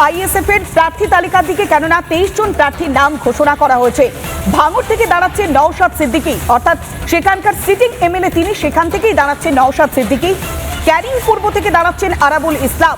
ISF এর প্রার্থী তালিকার দিকে, কেননা 23 জন প্রার্থীর নাম ঘোষণা করা হয়েছে। ভাঙড় থেকে দাঁড়াচ্ছে নওশাদ সিদ্দিকী, অর্থাৎ সেখানকার সিটিং এমএলএ তিনি, সেখান থেকেই দাঁড়াচ্ছেন নওশাদ সিদ্দিকী। ক্যানিং পূর্ব থেকে দাঁড়াচ্ছেন আরাবুল ইসলাম,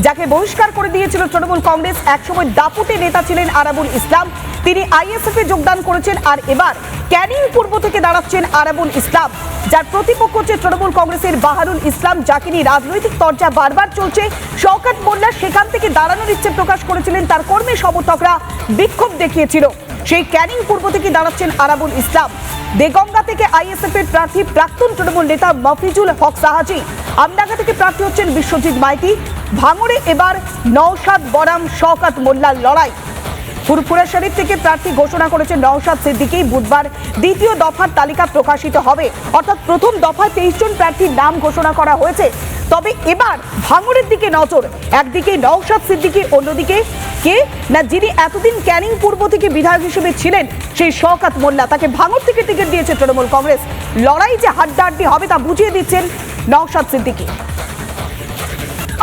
যাকে বহিষ্কার করে দিয়েছিল তৃণমূল কংগ্রেস। একসময় দাপুটে নেতা ছিলেন আরাবুল ইসলাম, তিনি আইএসএফ এ যোগদান করেছেন। আর এবার ক্যানিং পূর্ব থেকে দাঁড়াচ্ছেন আরাবুল ইসলাম, যার প্রতিপক্ষ হচ্ছে তৃণমূল কংগ্রেসের বাহারুল ইসলাম, যাকে নিয়ে রাজনৈতিক চর্চা বারবার চলছে। শওকত মোল্লা সেখান থেকে দাঁড়ানোর ইচ্ছে প্রকাশ করেছিলেন, তার কর্মী সমর্থকরা বিক্ষোভ দেখিয়েছিল। সেই ক্যানিং পূর্ব থেকে দাঁড়াচ্ছেন আরাবুল ইসলাম। দেগঙ্গা থেকে আইএসএফ এর প্রার্থী প্রাক্তন তৃণমূল নেতা মফিজুল হক সাহাজি। আমডাঙ্গা থেকে প্রার্থী হচ্ছেন বিশ্বজিৎ মাইতি। ভাঙড়ে এবার নওশাদ বনাম শওকত মোল্লার লড়াই। ফুরফুরা শরীফ থেকে প্রার্থী ঘোষণা করেছেন নওশাদ সিদ্দিকী। বুধবার দ্বিতীয় দফার তালিকা প্রকাশিত হবে, অর্থাৎ প্রথম দফায় 23 জন প্রার্থীর নাম ঘোষণা করা হয়েছে। তবে এবার ভাঙড়ের দিকে নজর, একদিকে নওশাদ সিদ্দিকী, অন্যদিকে কে না যিনি এতদিন ক্যানিং পূর্ব থেকে বিধায়ক হিসেবে ছিলেন, সেই শওকত মোল্লা, তাকে ভাঙড় থেকে টিকিট দিয়েছে তৃণমূল কংগ্রেস। লড়াই যে হাড্ডাহাড্ডি হবে তা বুঝিয়ে দিচ্ছেন নওশাদ সিদ্দিকী।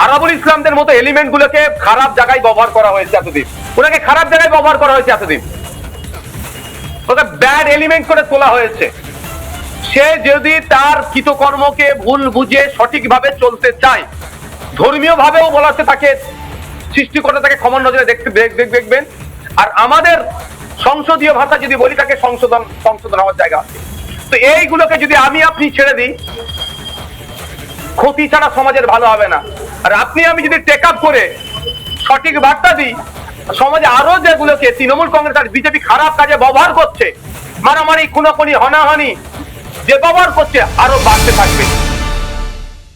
আরাবুল ইসলামদের মতো এলিমেন্ট গুলোকে খারাপ জায়গায় ব্যবহার করা হয়েছে এতদিন, ওনাকে খারাপ জায়গায় ব্যবহার করা হয়েছে এতদিন, ওকে ব্যাড এলিমেন্ট করে তোলা হয়েছে। সে যদি তার কৃতকর্মকে ভুল বুঝে সঠিকভাবে চলতে চায়, ধর্মীয় ভাবেও বলাতে তাকে সৃষ্টিকর্তা তাকে ক্ষমা নজরে দেখবেন। আর আমাদের সংসদীয় ভাষা যদি বলি, তাকে সংশোধন হওয়ার জায়গা আছে। তো এইগুলোকে যদি আমি আপনি ছেড়ে দিই, ক্ষতি ছাড়া সমাজের ভালো হবে না। আর আপনি আমি যদি টেক আপ করে সঠিক বার্তা দিই, সমাজে আরো যেগুলোকে তৃণমূল কংগ্রেস আর বিজেপি খারাপ কাজে ব্যবহার করছে, মারামারি, খুনোখুনি, হানাহানি যে ব্যবহার করছে, আরো বাড়তে থাকবে।